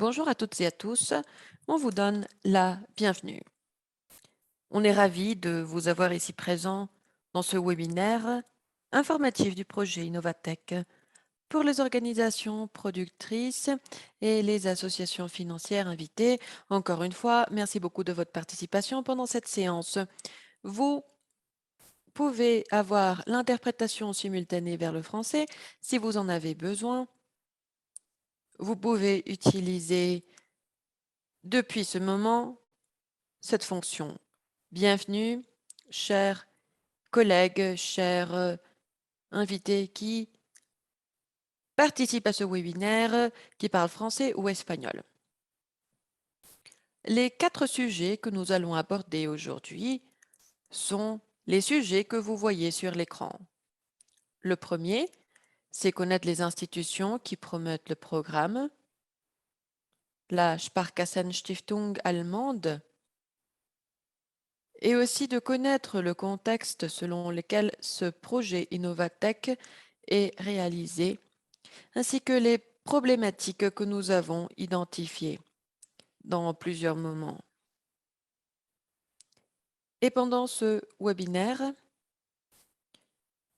Bonjour à toutes et à tous, on vous donne la bienvenue. On est ravis de vous avoir ici présent dans ce webinaire informatif du projet Innovatech pour les organisations productrices et les associations financières invitées. Encore une fois, merci beaucoup de votre participation pendant cette séance. Vous pouvez avoir l'interprétation simultanée vers le français si vous en avez besoin. Vous pouvez utiliser depuis ce moment cette fonction. Bienvenue, chers collègues, chers invités qui participent à ce webinaire, qui parlent français ou espagnol. Les 4 sujets que nous allons aborder aujourd'hui sont les sujets que vous voyez sur l'écran. Le premier, c'est connaître les institutions qui promettent le programme. La Sparkassenstiftung allemande, et aussi de connaître le contexte selon lequel ce projet Innovatech est réalisé, ainsi que les problématiques que nous avons identifiées dans plusieurs moments. Et pendant ce webinaire,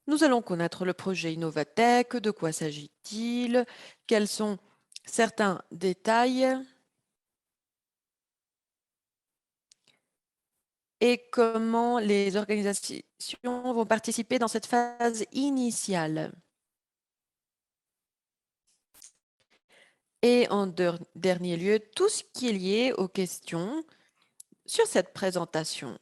nous allons connaître le projet Innovatech, de quoi s'agit-il, quels sont certains détails et comment les organisations vont participer dans cette phase initiale. Et en dernier lieu, tout ce qui est lié aux questions sur cette présentation.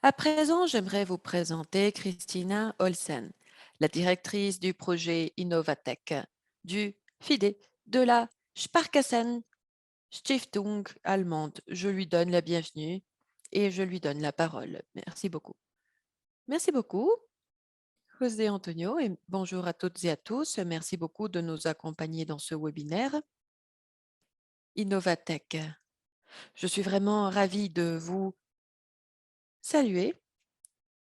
À présent, j'aimerais vous présenter Christina Olsen, la directrice du projet Innovatech du FIDE de la Sparkassen Stiftung allemande. Je lui donne la bienvenue et je lui donne la parole. Merci beaucoup. Merci beaucoup, José Antonio, et bonjour à toutes et à tous. Merci beaucoup de nous accompagner dans ce webinaire Innovatech. Je suis vraiment ravie de vous saluer.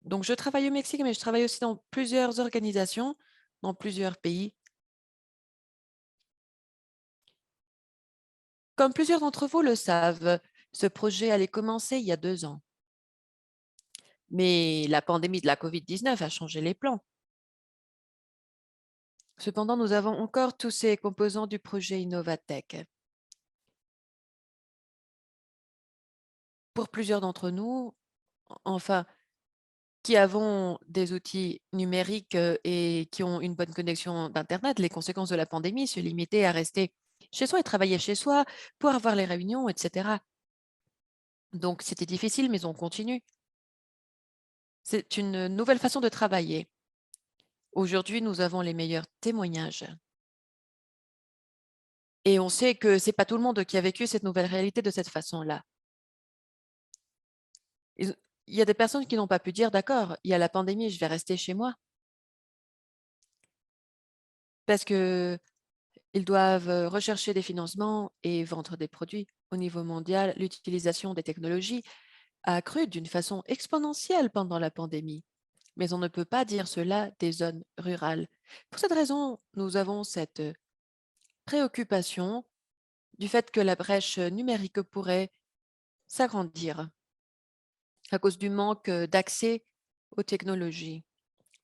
Donc, je travaille au Mexique, mais je travaille aussi dans plusieurs organisations, dans plusieurs pays. Comme plusieurs d'entre vous le savent, ce projet allait commencer il y a 2 ans. Mais la pandémie de la COVID-19 a changé les plans. Cependant, nous avons encore tous ces composants du projet Innovatech. Pour plusieurs d'entre nous, enfin, qui avons des outils numériques et qui ont une bonne connexion d'Internet, les conséquences de la pandémie se limitaient à rester chez soi et travailler chez soi pour avoir les réunions, etc. Donc, c'était difficile, mais on continue. C'est une nouvelle façon de travailler. Aujourd'hui, nous avons les meilleurs témoignages. Et on sait que ce n'est pas tout le monde qui a vécu cette nouvelle réalité de cette façon-là. Il y a des personnes qui n'ont pas pu dire, d'accord, il y a la pandémie, je vais rester chez moi. Parce qu'ils doivent rechercher des financements et vendre des produits. Au niveau mondial, l'utilisation des technologies a accru d'une façon exponentielle pendant la pandémie. Mais on ne peut pas dire cela des zones rurales. Pour cette raison, nous avons cette préoccupation du fait que la brèche numérique pourrait s'agrandir à cause du manque d'accès aux technologies.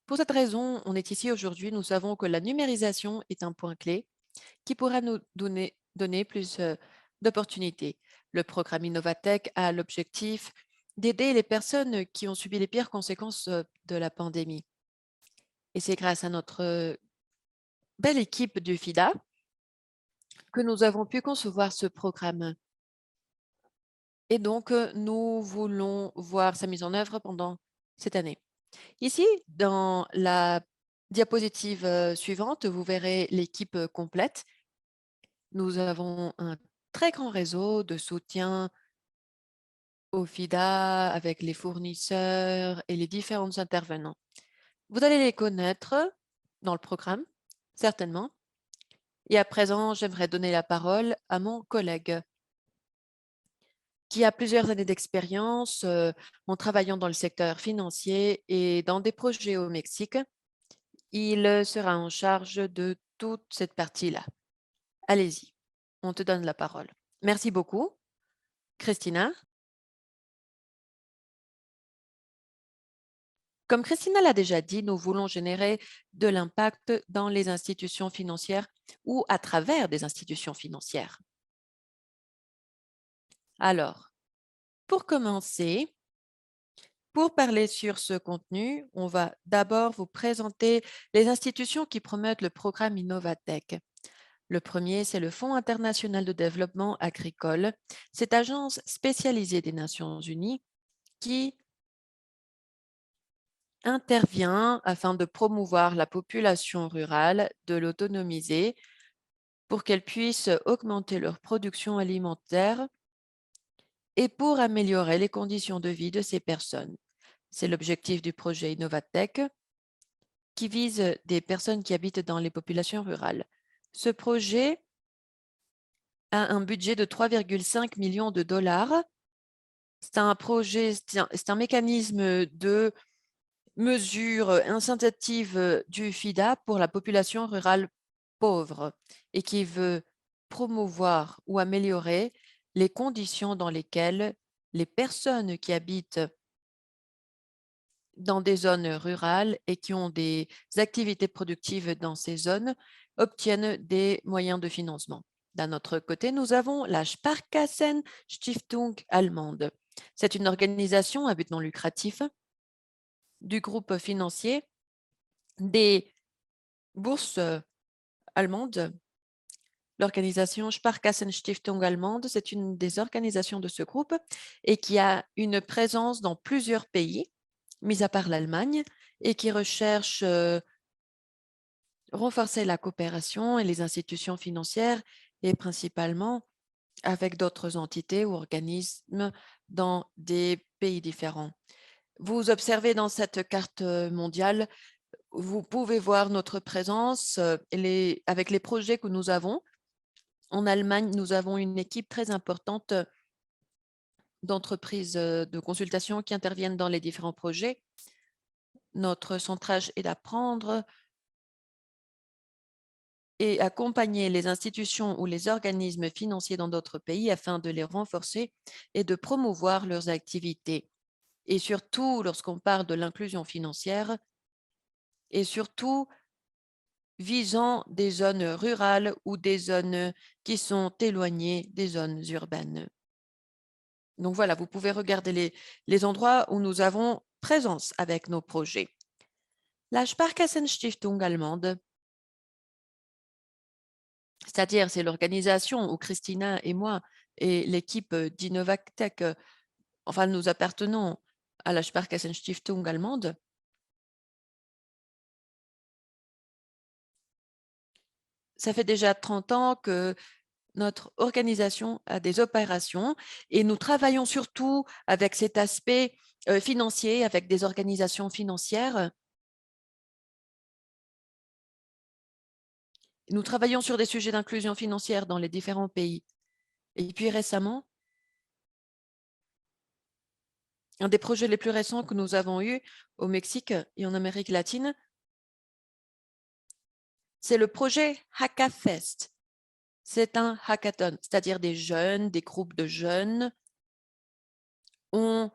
Pour cette raison, on est ici aujourd'hui. Nous savons que la numérisation est un point clé qui pourra nous donner plus d'opportunités. Le programme Innovatech a l'objectif d'aider les personnes qui ont subi les pires conséquences de la pandémie. Et c'est grâce à notre belle équipe du FIDA que nous avons pu concevoir ce programme. Et donc, nous voulons voir sa mise en œuvre pendant cette année. Ici, dans la diapositive suivante, vous verrez l'équipe complète. Nous avons un très grand réseau de soutien au FIDA avec les fournisseurs et les différents intervenants. Vous allez les connaître dans le programme, certainement. Et à présent, j'aimerais donner la parole à mon collègue qui a plusieurs années d'expérience en travaillant dans le secteur financier et dans des projets au Mexique. Il sera en charge de toute cette partie-là. Allez-y, on te donne la parole. Merci beaucoup. Christina? Comme Christina l'a déjà dit, nous voulons générer de l'impact dans les institutions financières ou à travers des institutions financières. Alors, pour commencer, pour parler sur ce contenu, on va d'abord vous présenter les institutions qui promettent le programme Innovatech. Le premier, c'est le Fonds international de développement agricole, cette agence spécialisée des Nations unies qui intervient afin de promouvoir la population rurale, de l'autonomiser pour qu'elle puisse augmenter leur production alimentaire et pour améliorer les conditions de vie de ces personnes. C'est l'objectif du projet Innovatech qui vise des personnes qui habitent dans les populations rurales. Ce projet a un budget de 3,5 millions de dollars. C'est un projet, c'est un mécanisme de mesure incitative du FIDA pour la population rurale pauvre et qui veut promouvoir ou améliorer les conditions dans lesquelles les personnes qui habitent dans des zones rurales et qui ont des activités productives dans ces zones obtiennent des moyens de financement. D'un autre côté, nous avons la Sparkassen Stiftung allemande. C'est une organisation à but non lucratif du groupe financier des bourses allemandes. L'organisation Sparkassen Stiftung allemande, c'est une des organisations de ce groupe et qui a une présence dans plusieurs pays, mis à part l'Allemagne, et qui recherche renforcer la coopération et les institutions financières et principalement avec d'autres entités ou organismes dans des pays différents. Vous observez dans cette carte mondiale, vous pouvez voir notre présence avec les projets que nous avons. En Allemagne, nous avons une équipe très importante d'entreprises de consultation qui interviennent dans les différents projets. Notre centrage est d'apprendre et accompagner les institutions ou les organismes financiers dans d'autres pays afin de les renforcer et de promouvoir leurs activités. Et surtout, lorsqu'on parle de l'inclusion financière, et surtout visant des zones rurales ou des zones qui sont éloignées des zones urbaines. Donc voilà, vous pouvez regarder les endroits où nous avons présence avec nos projets. La Sparkassen Stiftung allemande, c'est-à-dire c'est l'organisation où Christina et moi et l'équipe d'Innovatech, enfin nous appartenons à la Sparkassen Stiftung allemande. Ça fait déjà 30 ans que notre organisation a des opérations et nous travaillons surtout avec cet aspect financier, avec des organisations financières. Nous travaillons sur des sujets d'inclusion financière dans les différents pays. Et puis récemment, un des projets les plus récents que nous avons eu au Mexique et en Amérique latine, c'est le projet HackaFest. C'est un hackathon, c'est-à-dire des jeunes, des groupes de jeunes ont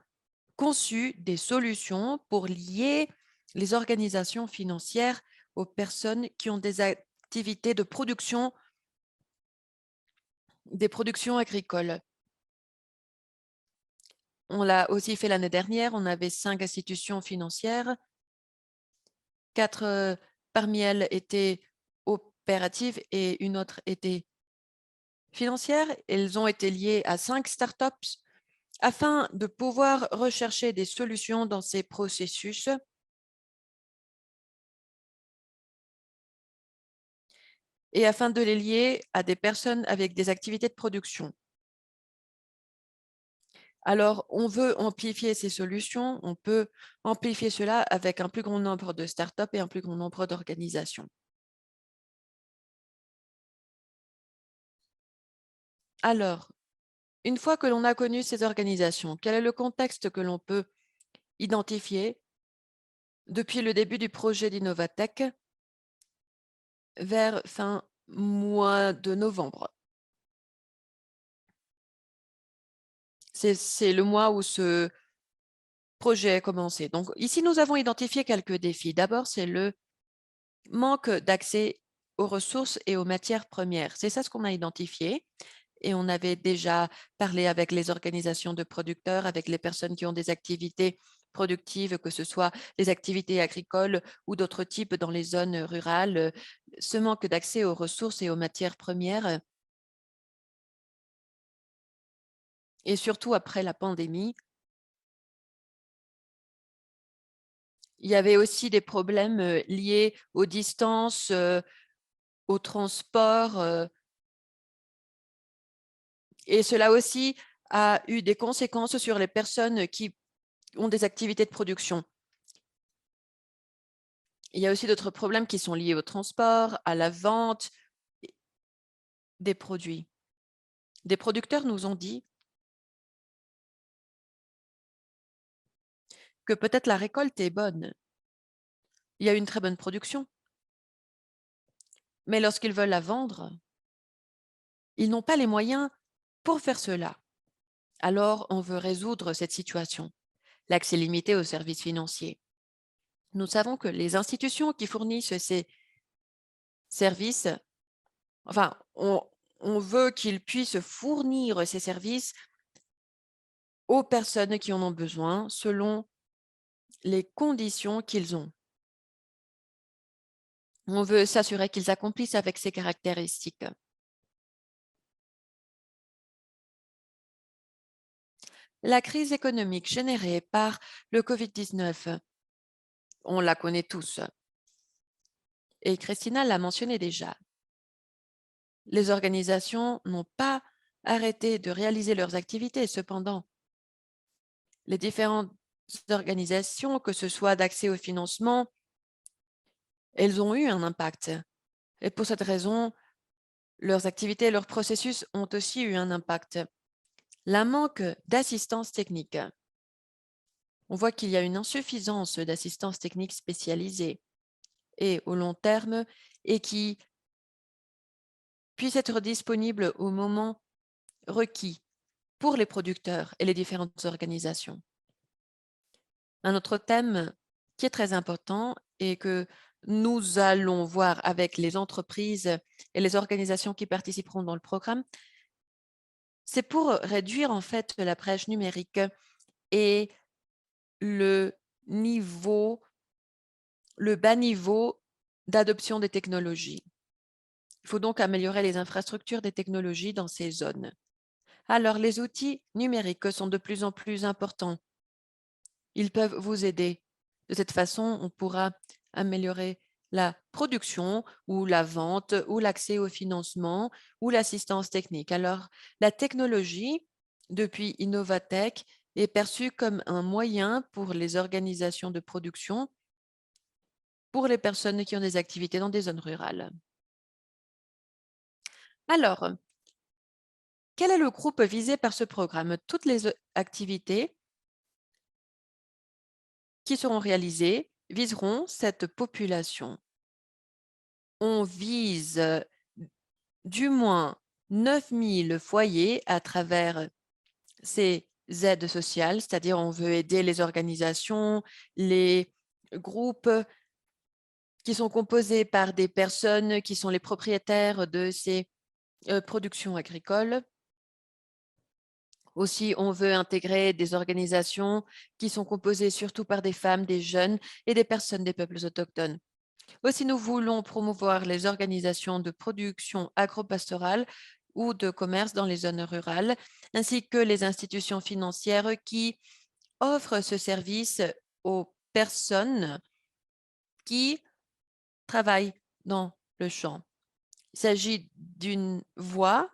conçu des solutions pour lier les organisations financières aux personnes qui ont des activités de production, des productions agricoles. On l'a aussi fait l'année dernière, on avait 5 institutions financières, 4 parmi elles étaient opératives et une autre était financière. Elles ont été liées à 5 startups afin de pouvoir rechercher des solutions dans ces processus et afin de les lier à des personnes avec des activités de production. Alors, on veut amplifier ces solutions, on peut amplifier cela avec un plus grand nombre de startups et un plus grand nombre d'organisations. Alors, une fois que l'on a connu ces organisations, quel est le contexte que l'on peut identifier depuis le début du projet d'Innovatech vers fin mois de novembre. C'est le mois où ce projet a commencé. Donc ici, nous avons identifié quelques défis. D'abord, c'est le manque d'accès aux ressources et aux matières premières. C'est ça ce qu'on a identifié. Et on avait déjà parlé avec les organisations de producteurs, avec les personnes qui ont des activités productives, que ce soit des activités agricoles ou d'autres types dans les zones rurales. Ce manque d'accès aux ressources et aux matières premières, et surtout après la pandémie, il y avait aussi des problèmes liés aux distances, au transport, et cela aussi a eu des conséquences sur les personnes qui ont des activités de production. Il y a aussi d'autres problèmes qui sont liés au transport, à la vente des produits. Des producteurs nous ont dit que peut-être la récolte est bonne, il y a une très bonne production, mais lorsqu'ils veulent la vendre, ils n'ont pas les moyens pour faire cela. Alors, on veut résoudre cette situation, l'accès limité aux services financiers. Nous savons que les institutions qui fournissent ces services, enfin, on veut qu'ils puissent fournir ces services aux personnes qui en ont besoin selon les conditions qu'ils ont. On veut s'assurer qu'ils accomplissent avec ces caractéristiques. La crise économique générée par le Covid-19, on la connaît tous, et Christina l'a mentionné déjà. Les organisations n'ont pas arrêté de réaliser leurs activités. Cependant, les différentes organisations, que ce soit d'accès au financement, elles ont eu un impact. Et pour cette raison, leurs activités et leurs processus ont aussi eu un impact. La manque d'assistance technique. On voit qu'il y a une insuffisance d'assistance technique spécialisée et au long terme et qui puisse être disponible au moment requis pour les producteurs et les différentes organisations. Un autre thème qui est très important et que nous allons voir avec les entreprises et les organisations qui participeront dans le programme, c'est pour réduire en fait la brèche numérique et le bas niveau d'adoption des technologies. Il faut donc améliorer les infrastructures des technologies dans ces zones. Alors, les outils numériques sont de plus en plus importants. Ils peuvent vous aider. De cette façon, on pourra améliorer la production ou la vente ou l'accès au financement ou l'assistance technique. Alors, la technologie, depuis Innovatech, est perçue comme un moyen pour les organisations de production, pour les personnes qui ont des activités dans des zones rurales. Alors, quel est le groupe visé par ce programme? Toutes les activités qui seront réalisées viseront cette population. On vise du moins 9000 foyers à travers ces aides sociales, c'est-à-dire on veut aider les organisations, les groupes qui sont composés par des personnes qui sont les propriétaires de ces productions agricoles. Aussi, on veut intégrer des organisations qui sont composées surtout par des femmes, des jeunes et des personnes des peuples autochtones. Aussi, nous voulons promouvoir les organisations de production agropastorale ou de commerce dans les zones rurales, ainsi que les institutions financières qui offrent ce service aux personnes qui travaillent dans le champ. Il s'agit d'une voie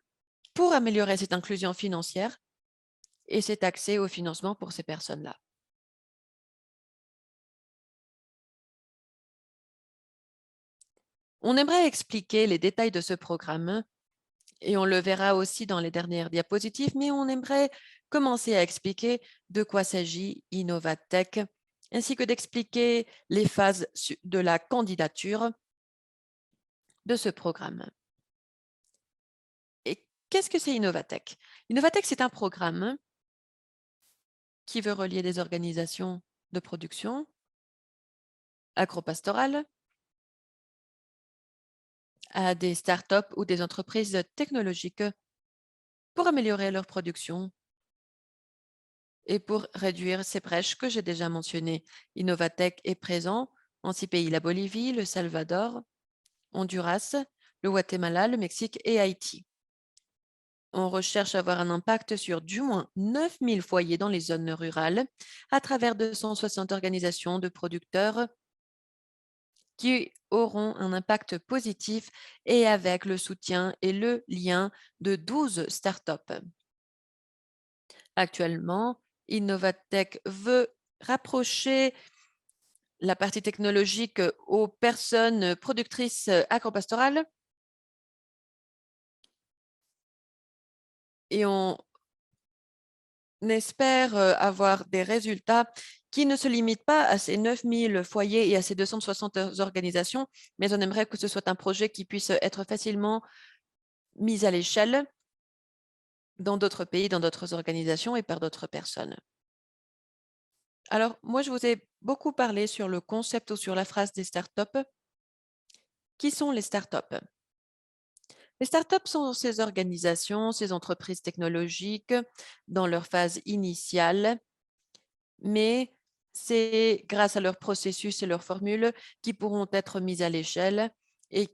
pour améliorer cette inclusion financière et cet accès au financement pour ces personnes-là. On aimerait expliquer les détails de ce programme et on le verra aussi dans les dernières diapositives, mais on aimerait commencer à expliquer de quoi s'agit Innovatech, ainsi que d'expliquer les phases de la candidature de ce programme. Qu'est-ce que c'est Innovatech? Innovatech, c'est un programme qui veut relier des organisations de production agropastorales à des startups ou des entreprises technologiques pour améliorer leur production et pour réduire ces brèches que j'ai déjà mentionnées. Innovatech est présent en 6 pays, la Bolivie, le Salvador, Honduras, le Guatemala, le Mexique et Haïti. On recherche à avoir un impact sur du moins 9000 foyers dans les zones rurales à travers 260 organisations de producteurs qui auront un impact positif et avec le soutien et le lien de 12 startups. Actuellement, Innovatech veut rapprocher la partie technologique aux personnes productrices agropastorales et on espère avoir des résultats qui ne se limitent pas à ces 9000 foyers et à ces 260 organisations, mais on aimerait que ce soit un projet qui puisse être facilement mis à l'échelle dans d'autres pays, dans d'autres organisations et par d'autres personnes. Alors, moi, je vous ai beaucoup parlé sur le concept ou sur la phrase des startups. Qui sont les startups? Les startups sont ces organisations, ces entreprises technologiques dans leur phase initiale, mais c'est grâce à leurs processus et leurs formules qui pourront être mises à l'échelle et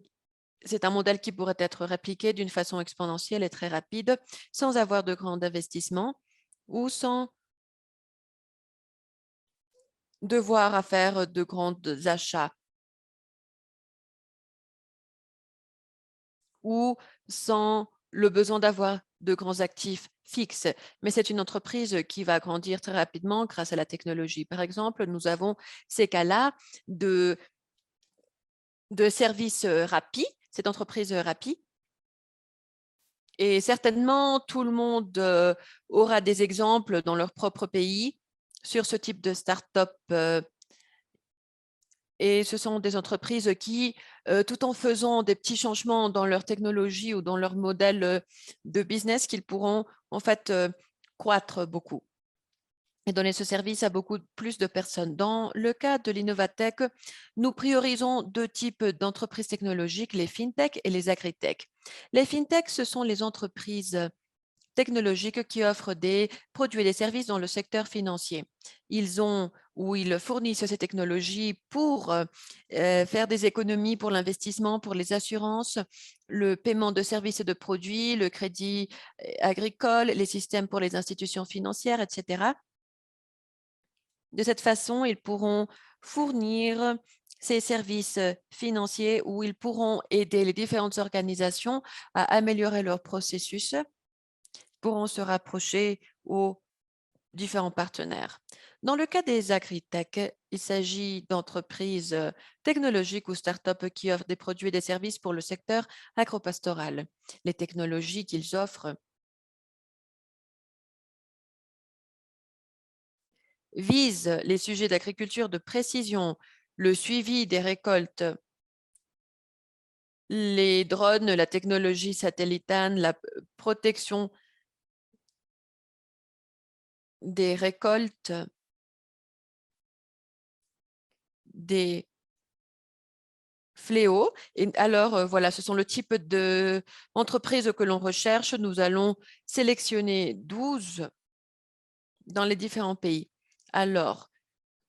c'est un modèle qui pourrait être répliqué d'une façon exponentielle et très rapide sans avoir de grands investissements ou sans devoir à faire de grands achats ou sans le besoin d'avoir de grands actifs fixes. Mais c'est une entreprise qui va grandir très rapidement grâce à la technologie. Par exemple, nous avons ces cas-là de services Rappi, cette entreprise Rappi. Et certainement, tout le monde aura des exemples dans leur propre pays sur ce type de start-up. Et ce sont des entreprises qui, tout en faisant des petits changements dans leur technologie ou dans leur modèle de business, qu'ils pourront en fait croître beaucoup et donner ce service à beaucoup plus de personnes. Dans le cas de l'Innovatech, nous priorisons deux types d'entreprises technologiques, les fintech et les agritech. Les fintech, ce sont les entreprises technologiques qui offrent des produits et des services dans le secteur financier. Ils ont ou ils fournissent ces technologies pour faire des économies pour l'investissement, pour les assurances, le paiement de services et de produits, le crédit agricole, les systèmes pour les institutions financières, etc. De cette façon, ils pourront fournir ces services financiers où ils pourront aider les différentes organisations à améliorer leur processus, pourront se rapprocher aux différents partenaires. Dans le cas des agritech, il s'agit d'entreprises technologiques ou start-up qui offrent des produits et des services pour le secteur agropastoral. Les technologies qu'ils offrent visent les sujets d'agriculture de précision, le suivi des récoltes, les drones, la technologie satellitane, la protection des récoltes, des fléaux. Et alors, voilà, ce sont le type d'entreprise que l'on recherche. Nous allons sélectionner 12 dans les différents pays. Alors,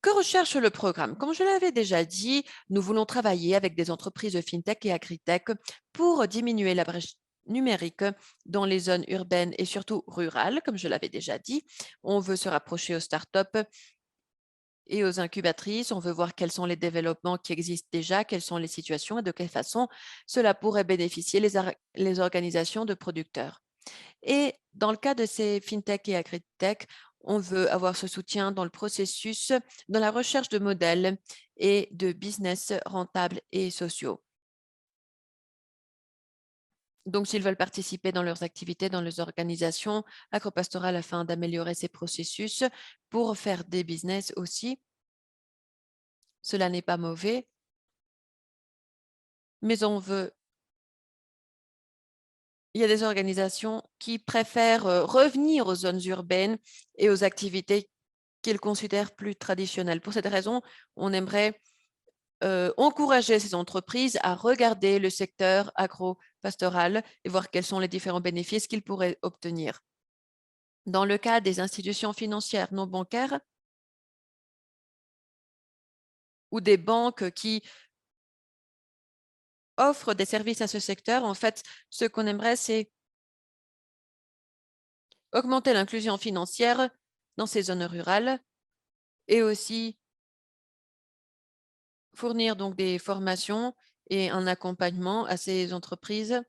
que recherche le programme? Comme je l'avais déjà dit, nous voulons travailler avec des entreprises fintech et agritech pour diminuer la brèche numérique dans les zones urbaines et surtout rurales, comme je l'avais déjà dit. On veut se rapprocher aux startups et aux incubatrices. On veut voir quels sont les développements qui existent déjà, quelles sont les situations et de quelle façon cela pourrait bénéficier les organisations de producteurs. Et dans le cas de ces fintech et agritech, on veut avoir ce soutien dans le processus, dans la recherche de modèles et de business rentables et sociaux. Donc, s'ils veulent participer dans leurs activités, dans leurs organisations agropastorales afin d'améliorer ces processus pour faire des business aussi, cela n'est pas mauvais, mais on veut il y a des organisations qui préfèrent revenir aux zones urbaines et aux activités qu'ils considèrent plus traditionnelles. Pour cette raison, on aimerait encourager ces entreprises à regarder le secteur agro-pastoral et voir quels sont les différents bénéfices qu'ils pourraient obtenir. Dans le cas des institutions financières non bancaires ou des banques qui offrent des services à ce secteur, en fait, ce qu'on aimerait, c'est augmenter l'inclusion financière dans ces zones rurales et aussi fournir donc des formations et un accompagnement à ces entreprises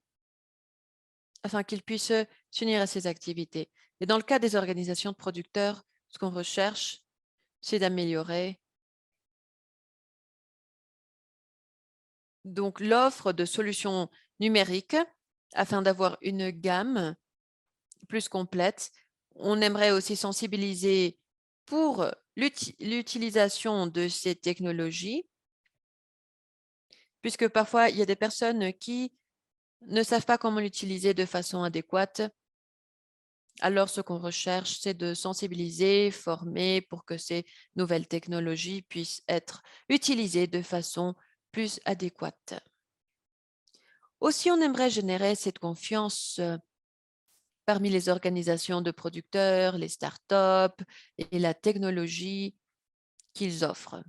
afin qu'ils puissent s'unir à ces activités. Et dans le cas des organisations de producteurs, ce qu'on recherche, c'est d'améliorer donc l'offre de solutions numériques afin d'avoir une gamme plus complète. On aimerait aussi sensibiliser pour l'utilisation de ces technologies, puisque parfois il y a des personnes qui ne savent pas comment l'utiliser de façon adéquate. Alors, ce qu'on recherche, c'est de sensibiliser, former pour que ces nouvelles technologies puissent être utilisées de façon plus adéquate. Aussi, on aimerait générer cette confiance parmi les organisations de producteurs, les startups et la technologie qu'ils offrent.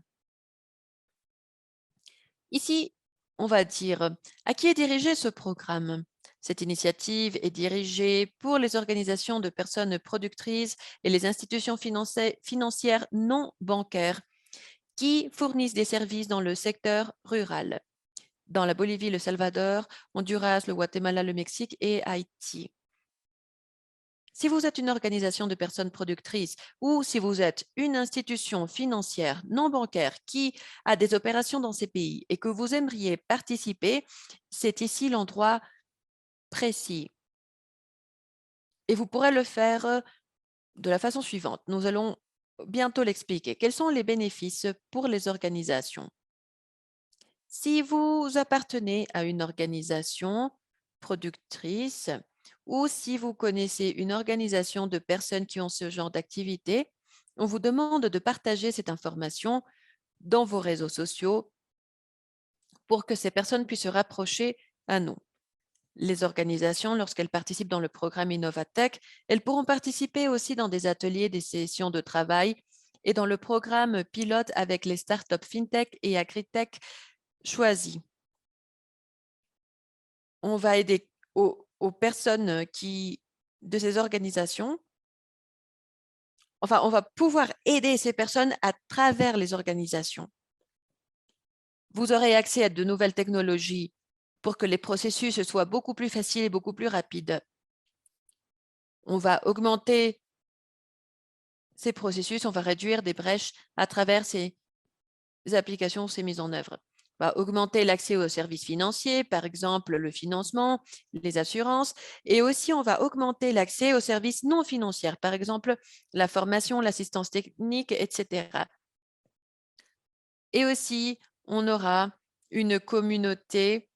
Ici, on va dire à qui est dirigé ce programme. Cette initiative est dirigée pour les organisations de personnes productrices et les institutions financières non bancaires qui fournissent des services dans le secteur rural, dans la Bolivie, le Salvador, Honduras, le Guatemala, le Mexique et Haïti. Si vous êtes une organisation de personnes productrices ou si vous êtes une institution financière non bancaire qui a des opérations dans ces pays et que vous aimeriez participer, c'est ici l'endroit précis. Et vous pourrez le faire de la façon suivante. Nous allons bientôt l'expliquer. Quels sont les bénéfices pour les organisations? Si vous appartenez à une organisation productrice ou si vous connaissez une organisation de personnes qui ont ce genre d'activité, on vous demande de partager cette information dans vos réseaux sociaux pour que ces personnes puissent se rapprocher à nous. Les organisations, lorsqu'elles participent dans le programme Innovatech, elles pourront participer aussi dans des ateliers, des sessions de travail et dans le programme pilote avec les startups FinTech et AgriTech choisis. On va aider aux personnes de ces organisations, enfin, on va pouvoir aider ces personnes à travers les organisations. Vous aurez accès à de nouvelles technologies pour que les processus soient beaucoup plus faciles et beaucoup plus rapides. On va augmenter ces processus, on va réduire des brèches à travers ces applications, ces mises en œuvre. On va augmenter l'accès aux services financiers, par exemple le financement, les assurances, et aussi on va augmenter l'accès aux services non financiers, par exemple la formation, l'assistance technique, etc. Et aussi, on aura une communauté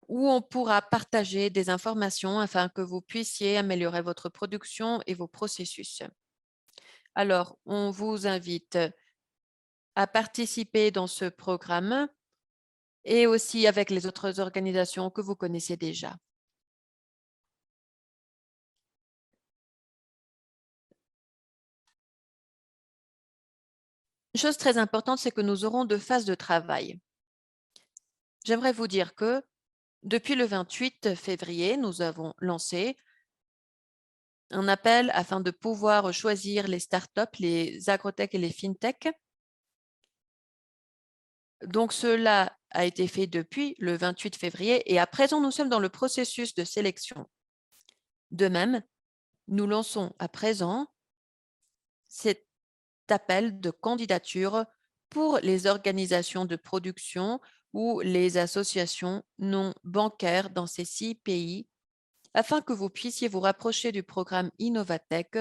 où on pourra partager des informations afin que vous puissiez améliorer votre production et vos processus. Alors, on vous invite à participer dans ce programme et aussi avec les autres organisations que vous connaissez déjà. Une chose très importante, c'est que nous aurons 2 phases de travail. J'aimerais vous dire que depuis le 28 février, nous avons lancé un appel afin de pouvoir choisir les startups, les agrotech et les fintech. Donc, cela a été fait depuis le 28 février et à présent, nous sommes dans le processus de sélection. De même, nous lançons à présent cet appel de candidature pour les organisations de production ou les associations non bancaires dans ces 6 pays afin que vous puissiez vous rapprocher du programme Innovatech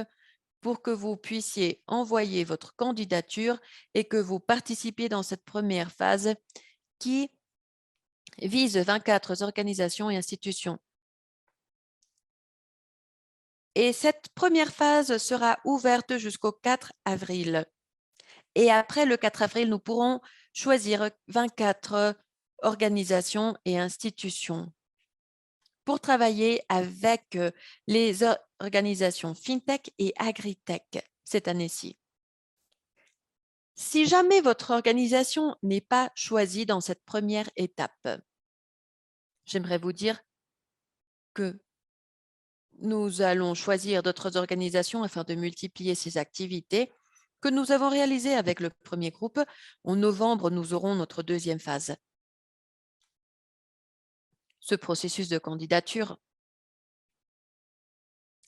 pour que vous puissiez envoyer votre candidature et que vous participiez dans cette première phase qui vise 24 organisations et institutions. Et cette première phase sera ouverte jusqu'au 4 avril. Et après le 4 avril, nous pourrons choisir 24 organisations et institutions pour travailler avec les organisations FinTech et AgriTech cette année-ci. Si jamais votre organisation n'est pas choisie dans cette première étape, j'aimerais vous dire que nous allons choisir d'autres organisations afin de multiplier ces activités que nous avons réalisées avec le premier groupe. En novembre, nous aurons notre deuxième phase. Ce processus de candidature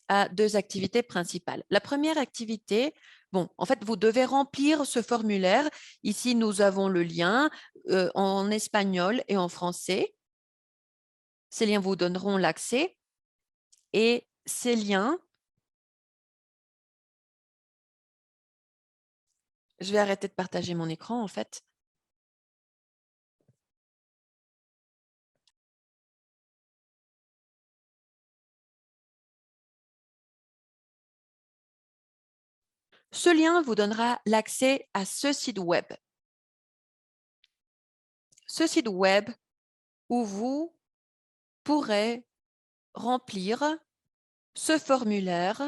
a deux activités principales. La première activité, en fait, vous devez remplir ce formulaire. Ici, nous avons le lien en espagnol et en français. Ces liens vous donneront l'accès et ces liens, je vais arrêter de partager mon écran en fait. Ce lien vous donnera l'accès à ce site web. Ce site web où vous pourrez remplir ce formulaire.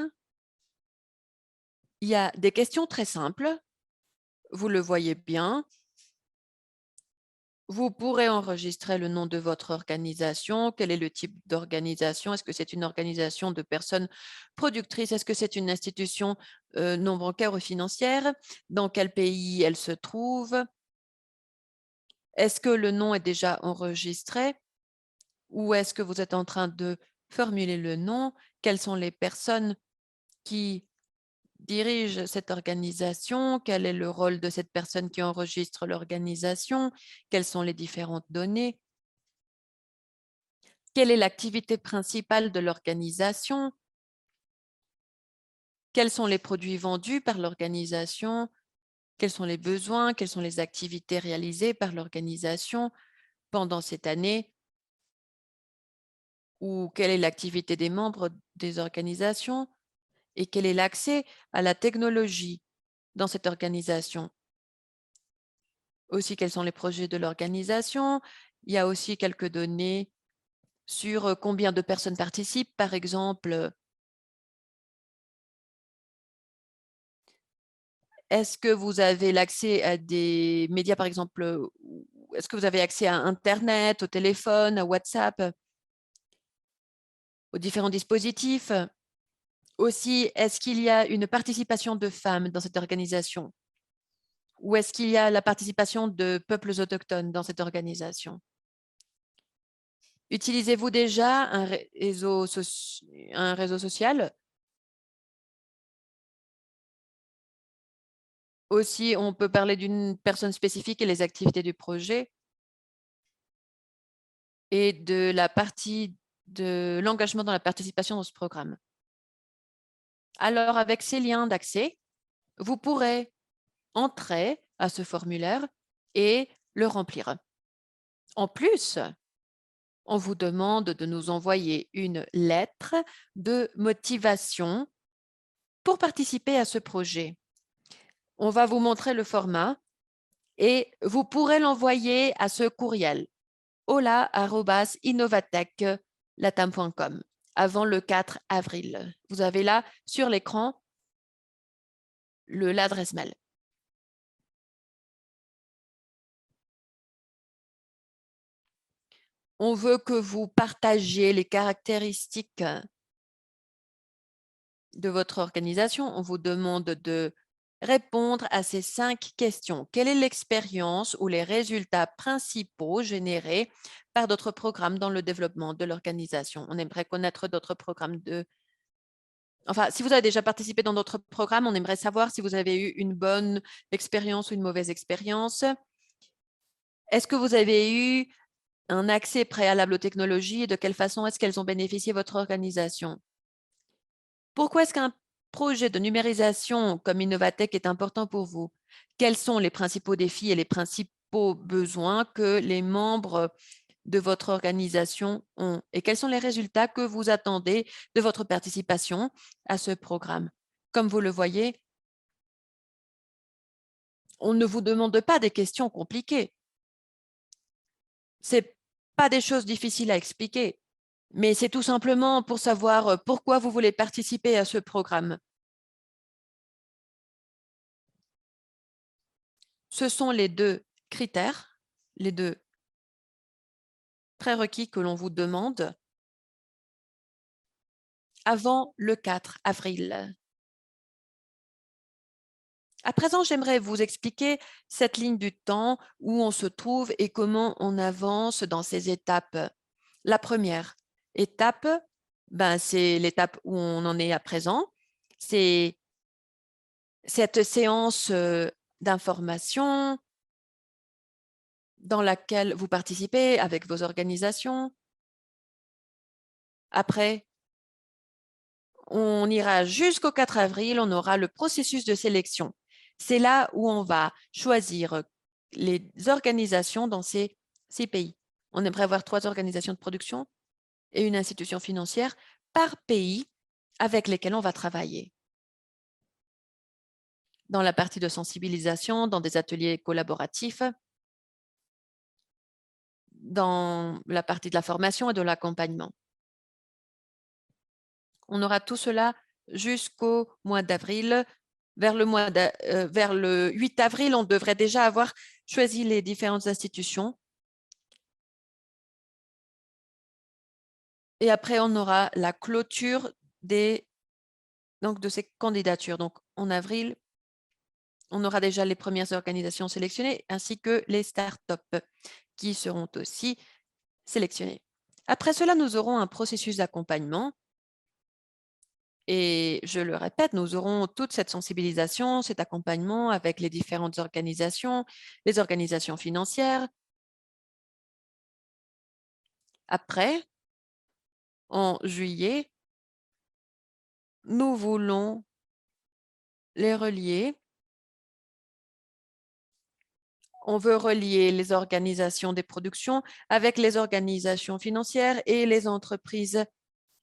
Il y a des questions très simples. Vous le voyez bien. Vous pourrez enregistrer le nom de votre organisation. Quel est le type d'organisation? Est-ce que c'est une organisation de personnes productrices? Est-ce que c'est une institution non bancaire ou financière? Dans quel pays elle se trouve? Est-ce que le nom est déjà enregistré? Ou est-ce que vous êtes en train de formuler le nom? Quelles sont les personnes qui dirigent cette organisation? Quel est le rôle de cette personne qui enregistre l'organisation? Quelles sont les différentes données? Quelle est l'activité principale de l'organisation? Quels sont les produits vendus par l'organisation? Quels sont les besoins? Quelles sont les activités réalisées par l'organisation pendant cette année? Ou quelle est l'activité des membres des organisations? Et quel est l'accès à la technologie dans cette organisation? Aussi, quels sont les projets de l'organisation? Il y a aussi quelques données sur combien de personnes participent, par exemple. Est-ce que vous avez l'accès à des médias, par exemple, est-ce que vous avez accès à Internet, au téléphone, à WhatsApp, aux différents dispositifs? Aussi, est-ce qu'il y a une participation de femmes dans cette organisation? Ou est-ce qu'il y a la participation de peuples autochtones dans cette organisation? Utilisez-vous déjà un réseau social? Aussi, on peut parler d'une personne spécifique et les activités du projet et de la partie de l'engagement dans la participation dans ce programme. Alors, avec ces liens d'accès, vous pourrez entrer à ce formulaire et le remplir. En plus, on vous demande de nous envoyer une lettre de motivation pour participer à ce projet. On va vous montrer le format et vous pourrez l'envoyer à ce courriel hola@innovatechlatam.com avant le 4 avril. Vous avez là sur l'écran l'adresse mail. On veut que vous partagiez les caractéristiques de votre organisation. On vous demande de répondre à ces 5 questions. Quelle est l'expérience ou les résultats principaux générés par d'autres programmes dans le développement de l'organisation? On aimerait connaître d'autres programmes Enfin, si vous avez déjà participé dans d'autres programmes, on aimerait savoir si vous avez eu une bonne expérience ou une mauvaise expérience. Est-ce que vous avez eu un accès préalable aux technologies et de quelle façon est-ce qu'elles ont bénéficié votre organisation? Pourquoi est-ce qu'un projet de numérisation comme Innovatech est important pour vous? Quels sont les principaux défis et les principaux besoins que les membres de votre organisation ont et quels sont les résultats que vous attendez de votre participation à ce programme. Comme vous le voyez, on ne vous demande pas des questions compliquées. Ce n'est pas des choses difficiles à expliquer, mais c'est tout simplement pour savoir pourquoi vous voulez participer à ce programme. Ce sont les 2 critères, les 2 prérequis que l'on vous demande avant le 4 avril. À présent, j'aimerais vous expliquer cette ligne du temps, où on se trouve et comment on avance dans ces étapes. La première étape, c'est l'étape où on en est à présent. C'est cette séance d'information dans laquelle vous participez avec vos organisations. Après, on ira jusqu'au 4 avril, on aura le processus de sélection. C'est là où on va choisir les organisations dans ces pays. On aimerait avoir 3 organisations de production et une institution financière par pays avec lesquels on va travailler. Dans la partie de sensibilisation, dans des ateliers collaboratifs, dans la partie de la formation et de l'accompagnement. On aura tout cela jusqu'au mois d'avril. Vers le 8 avril, on devrait déjà avoir choisi les différentes institutions. Et après, on aura la clôture de ces candidatures. Donc, en avril, on aura déjà les premières organisations sélectionnées ainsi que les startups qui seront aussi sélectionnées. Après cela, nous aurons un processus d'accompagnement. Et je le répète, nous aurons toute cette sensibilisation, cet accompagnement avec les différentes organisations, les organisations financières. Après, en juillet, nous voulons les relier. On veut relier les organisations des productions avec les organisations financières et les entreprises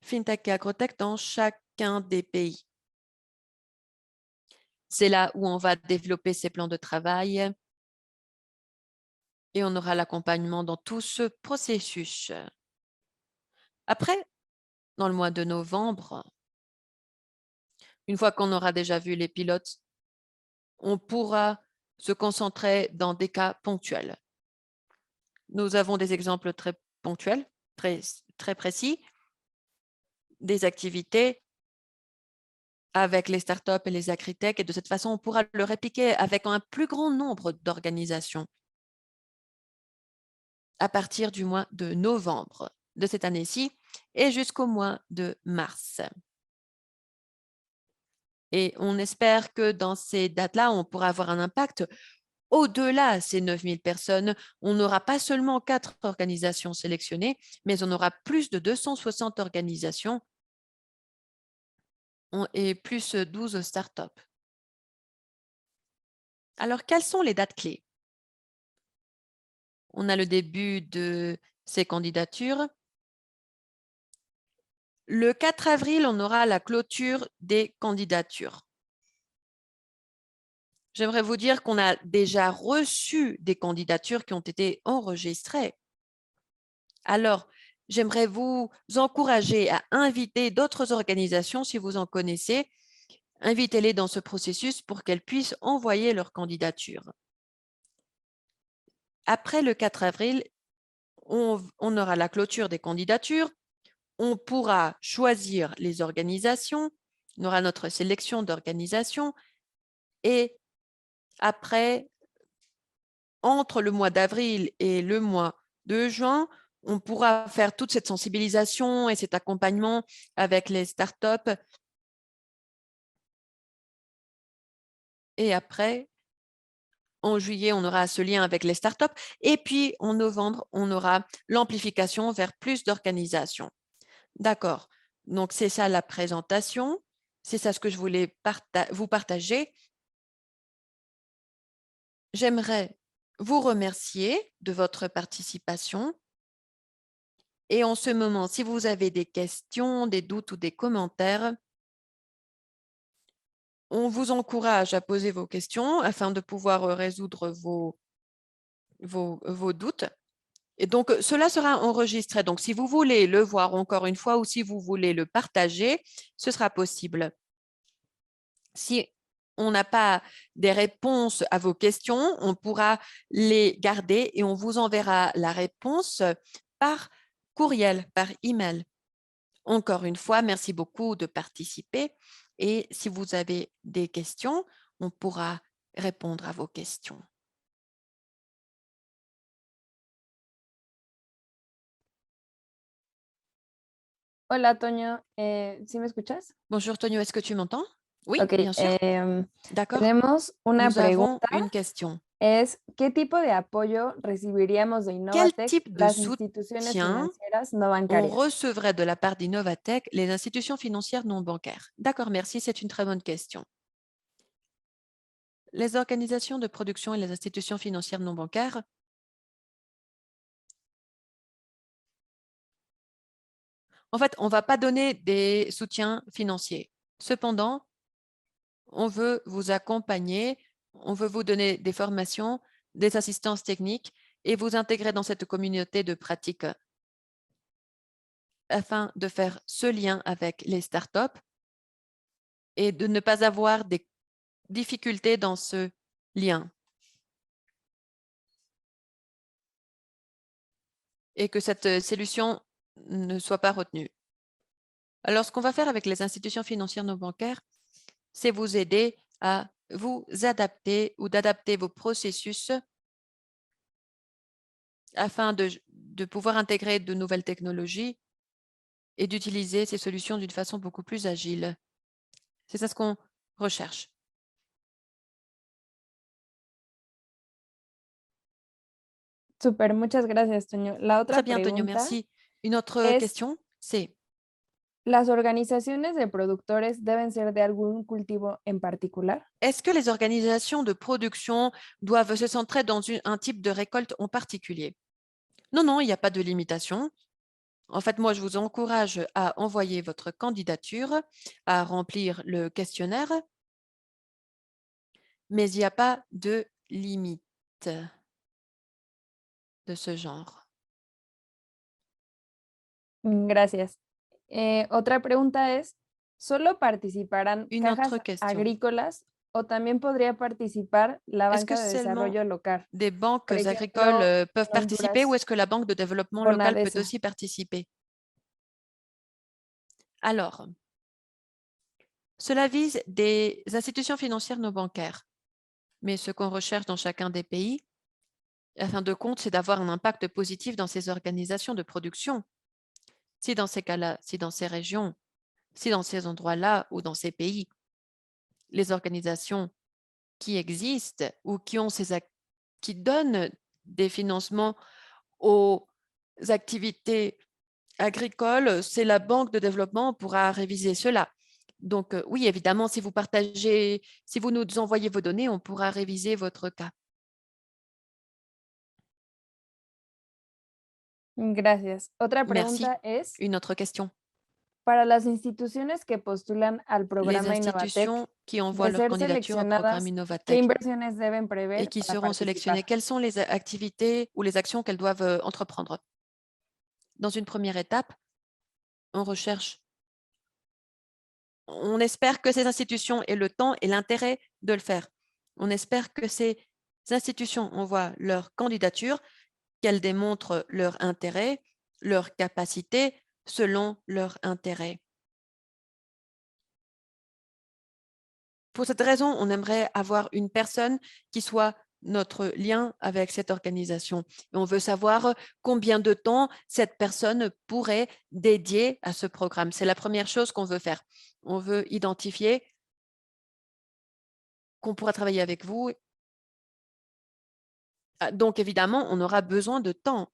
FinTech et Agrotech dans chacun des pays. C'est là où on va développer ces plans de travail et on aura l'accompagnement dans tout ce processus. Après, dans le mois de novembre, une fois qu'on aura déjà vu les pilotes, on pourra se concentrer dans des cas ponctuels. Nous avons des exemples très ponctuels, très précis, des activités avec les startups et les agritech, et de cette façon, on pourra le répliquer avec un plus grand nombre d'organisations à partir du mois de novembre de cette année-ci et jusqu'au mois de mars. Et on espère que dans ces dates-là, on pourra avoir un impact au-delà de ces 9000 personnes. On n'aura pas seulement 4 organisations sélectionnées, mais on aura plus de 260 organisations et plus 12 startups. Alors, quelles sont les dates clés? On a le début de ces candidatures. Le 4 avril, on aura la clôture des candidatures. J'aimerais vous dire qu'on a déjà reçu des candidatures qui ont été enregistrées. Alors, j'aimerais vous encourager à inviter d'autres organisations, si vous en connaissez. Invitez-les dans ce processus pour qu'elles puissent envoyer leur candidature. Après le 4 avril, on aura la clôture des candidatures. On pourra choisir les organisations. On aura notre sélection d'organisations. Et après, entre le mois d'avril et le mois de juin, on pourra faire toute cette sensibilisation et cet accompagnement avec les startups. Et après, en juillet, on aura ce lien avec les startups. Et puis, en novembre, on aura l'amplification vers plus d'organisations. D'accord. Donc, c'est ça la présentation. C'est ça ce que je voulais vous partager. J'aimerais vous remercier de votre participation. Et en ce moment, si vous avez des questions, des doutes ou des commentaires, on vous encourage à poser vos questions afin de pouvoir résoudre vos doutes. Et donc, cela sera enregistré. Donc, si vous voulez le voir encore une fois ou si vous voulez le partager, ce sera possible. Si on n'a pas des réponses à vos questions, on pourra les garder et on vous enverra la réponse par courriel, par email. Encore une fois, merci beaucoup de participer. Et si vous avez des questions, on pourra répondre à vos questions. Hola, Toño. ¿Sí me escuchas? Bonjour Tonio, est-ce que tu m'entends? Oui, Ok, bien sûr. D'accord. tenemos una Nous avons pregunta. une question. ¿Qué tipo de apoyo recibiríamos de Quel Innovatec type de las instituciones soutien financieras no on bancarias? recevrait de la part d'Innovatech les institutions financières non bancaires? D'accord, merci, c'est une très bonne question. Les organisations de production et les institutions financières non bancaires, en fait, on ne va pas donner des soutiens financiers. Cependant, on veut vous accompagner, on veut vous donner des formations, des assistances techniques et vous intégrer dans cette communauté de pratique afin de faire ce lien avec les startups et de ne pas avoir des difficultés dans ce lien. Et que cette solution ne soit pas retenue. Alors, ce qu'on va faire avec les institutions financières non bancaires, c'est vous aider à vous adapter ou d'adapter vos processus afin de pouvoir intégrer de nouvelles technologies et d'utiliser ces solutions d'une façon beaucoup plus agile. C'est ça ce qu'on recherche. Super, muchas gracias, Toño. La Très otra bien, Antonio, pregunta merci. Une autre es, question, c'est ¿las organizaciones de productores deben ser de algún cultivo en particular? est-ce que les organisations de production doivent se centrer dans un type de récolte en particulier? Non, non, il n'y a pas de limitation. En fait, moi, je vous encourage à envoyer votre candidature, à remplir le questionnaire, mais il n'y a pas de limite de ce genre. Gracias. Otra pregunta es, ¿solo participarán Une autre cajas question. agrícolas o también podría participar la Est-ce que banca de seulement desarrollo local? des banques Por agricoles ejemplo, peuvent participer ou Honduras, est-ce que la Banque de développement local peut Bonadesa. aussi participer? Alors, cela vise des institutions financières non bancaires, mais ce qu'on recherche dans chacun des pays, à fin de compte, c'est d'avoir un impact positif dans ces organisations de production. Si dans ces cas-là, si dans ces régions, si dans ces endroits-là ou dans ces pays, les organisations qui existent ou qui donnent des financements aux activités agricoles, c'est la banque de développement, on pourra réviser cela. Donc oui, évidemment, si si vous nous envoyez vos données, on pourra réviser votre cas. Gracias. Otra Merci. pregunta es, Une autre question. para las instituciones que postulan al Les programa Innovatec, institutions qui envoient de leur ser candidature au programme seleccionadas, ¿qué Innovatech inversiones deben et prever qui para seront sélectionnées, participar? quelles sont les activités ou les actions qu'elles doivent entreprendre? Dans une première étape, on recherche, on espère que ces institutions aient le temps et l'intérêt de le faire. On espère que ces institutions envoient leur candidature, qu'elles démontrent leur intérêt, leur capacité selon leur intérêt. Pour cette raison, on aimerait avoir une personne qui soit notre lien avec cette organisation. Et on veut savoir combien de temps cette personne pourrait dédier à ce programme. C'est la première chose qu'on veut faire. On veut identifier qu'on pourra travailler avec vous. Donc, évidemment, on aura besoin de temps.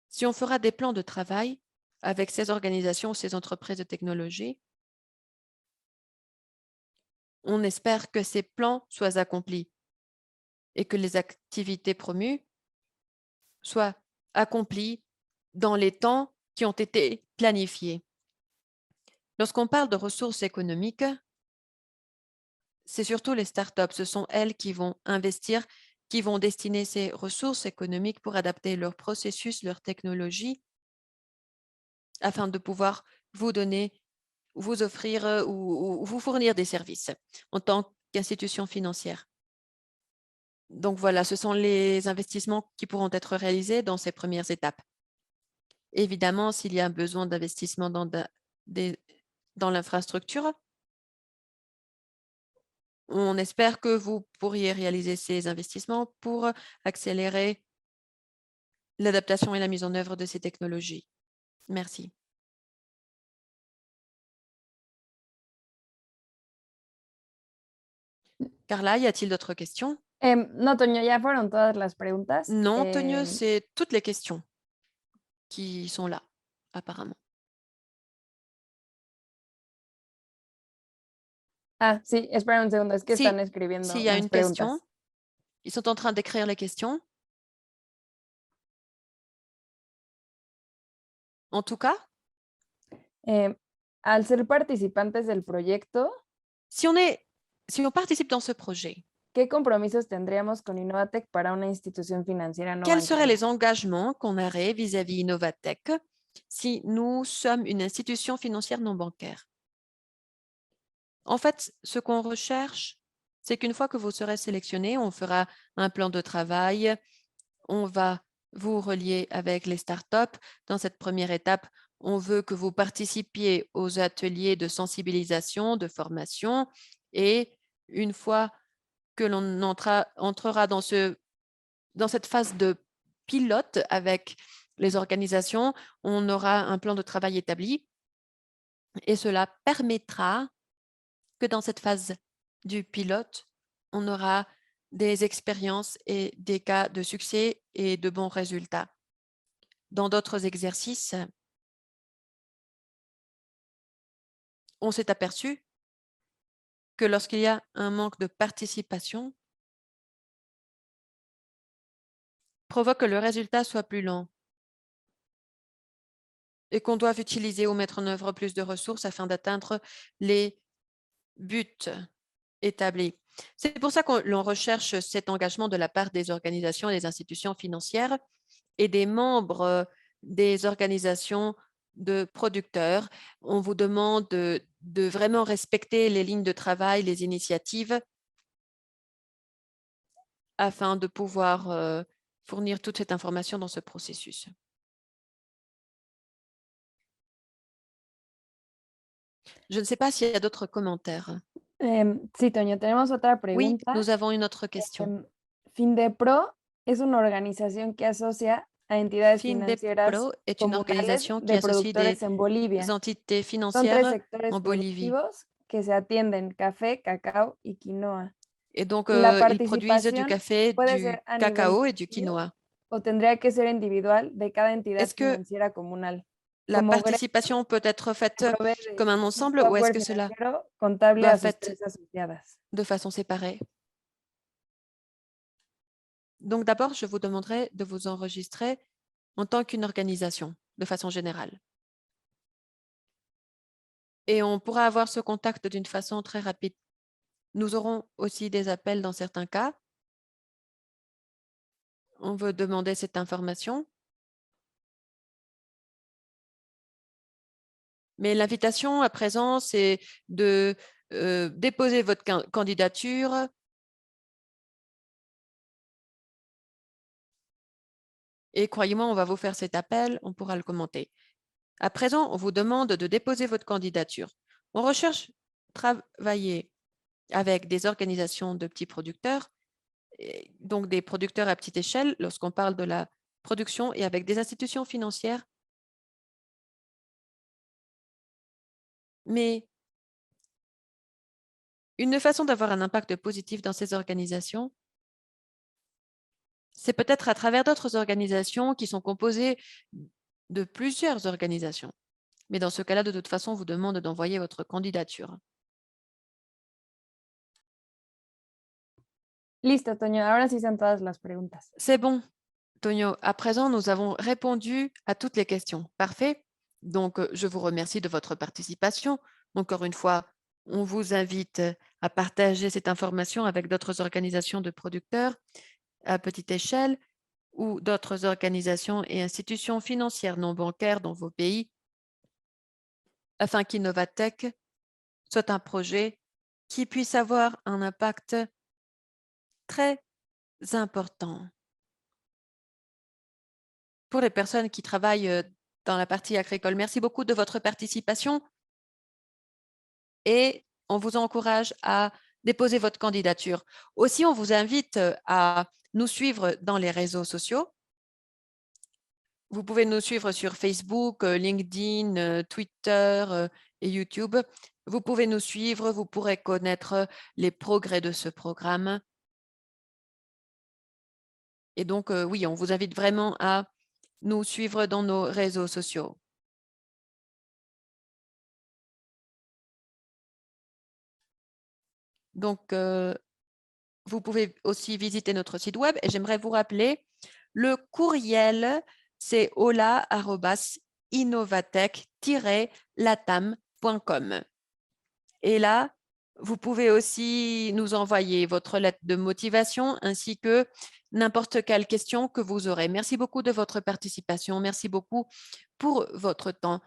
Si on fera des plans de travail avec ces organisations, ces entreprises de technologie, on espère que ces plans soient accomplis et que les activités promues soient accomplies dans les temps qui ont été planifiés. Lorsqu'on parle de ressources économiques, c'est surtout les startups. Ce sont elles qui vont investir, qui vont destiner ces ressources économiques pour adapter leurs processus, leurs technologies, afin de pouvoir vous donner, vous offrir ou vous fournir des services en tant qu'institution financière. Donc voilà, ce sont les investissements qui pourront être réalisés dans ces premières étapes. Évidemment, s'il y a un besoin d'investissement dans l'infrastructure, on espère que vous pourriez réaliser ces investissements pour accélérer l'adaptation et la mise en œuvre de ces technologies. Merci. Carla, y a-t-il d'autres questions? No, Toño, ya fueron todas las preguntas. Non, Togne, c'est toutes les questions qui sont là, apparemment. Sí, espera un segundo, es que Si, están escribiendo s'il y a las une question, preguntas. ils sont en train d'écrire les questions. En tout cas, Al ser participantes del proyecto, si on participe dans ce projet, ¿qué compromisos tendríamos con Innovatec para una institución financiera no quels seraient bancaria? les engagements qu'on aurait vis-à-vis Innovatech si nous sommes une institution financière non bancaire? En fait, ce qu'on recherche, c'est qu'une fois que vous serez sélectionné, on fera un plan de travail, on va vous relier avec les startups. Dans cette première étape, on veut que vous participiez aux ateliers de sensibilisation, de formation, et une fois que l'on entrera dans cette phase de pilote avec les organisations, on aura un plan de travail établi et cela permettra que dans cette phase du pilote, on aura des expériences et des cas de succès et de bons résultats. Dans d'autres exercices, on s'est aperçu que lorsqu'il y a un manque de participation, provoque que le résultat soit plus lent et qu'on doive utiliser ou mettre en œuvre plus de ressources afin d'atteindre les buts établis. C'est pour ça que l'on recherche cet engagement de la part des organisations et des institutions financières et des membres des organisations de producteurs. On vous demande de vraiment respecter les lignes de travail, les initiatives, afin de pouvoir fournir toute cette information dans ce processus. Je ne sais pas s'il y a d'autres commentaires. Sí, Toño, tenemos otra Oui, pregunta. nous avons une autre question. FindePro es una organización que asocia a entidades financieras FindePro est une comunales organisation qui de associe des productores en Bolivia. entités Son 3 financières sectores en Bolivie. productivos que se atienden: café, cacao y quinoa. Et donc, La ils produisent du participación café, puede du ser a nivel cacao et du colectivo quinoa. o tendría que ser individual de cada entidad Est-ce que financiera comunal, la como gremio participation peut être faite que provee comme un de ensemble ou est-ce software que cela financiero contable doit a être sus fait 3 asociadas. de façon séparée? Donc d'abord, je vous demanderai de vous enregistrer en tant qu'une organisation, de façon générale. Et on pourra avoir ce contact d'une façon très rapide. Nous aurons aussi des appels dans certains cas. On veut demander cette information. Mais l'invitation à présent, c'est de déposer votre candidature et croyez-moi, on va vous faire cet appel, on pourra le commenter. À présent, on vous demande de déposer votre candidature. On recherche travailler avec des organisations de petits producteurs, donc des producteurs à petite échelle lorsqu'on parle de la production et avec des institutions financières. Mais une façon d'avoir un impact positif dans ces organisations, c'est peut-être à travers d'autres organisations qui sont composées de plusieurs organisations. Mais dans ce cas-là, de toute façon, on vous demande d'envoyer votre candidature. Listo, Toño, ahora sí son todas las preguntas. C'est bon. Antonio, à présent, nous avons répondu à toutes les questions. Parfait. Donc, je vous remercie de votre participation. Encore une fois, on vous invite à partager cette information avec d'autres organisations de producteurs à petite échelle ou d'autres organisations et institutions financières non bancaires dans vos pays afin qu'Innovatech soit un projet qui puisse avoir un impact très important pour les personnes qui travaillent dans la partie agricole. Merci beaucoup de votre participation et on vous encourage à déposer votre candidature. Aussi, on vous invite à nous suivre dans les réseaux sociaux. Vous pouvez nous suivre sur Facebook, LinkedIn, Twitter et YouTube. Vous pouvez nous suivre, vous pourrez connaître les progrès de ce programme. Et donc, oui, on vous invite vraiment à nous suivre dans nos réseaux sociaux. Donc, vous pouvez aussi visiter notre site web et j'aimerais vous rappeler, le courriel, c'est hola@innovatech-latam.com. Et là, vous pouvez aussi nous envoyer votre lettre de motivation ainsi que n'importe quelle question que vous aurez. Merci beaucoup de votre participation. Merci beaucoup pour votre temps.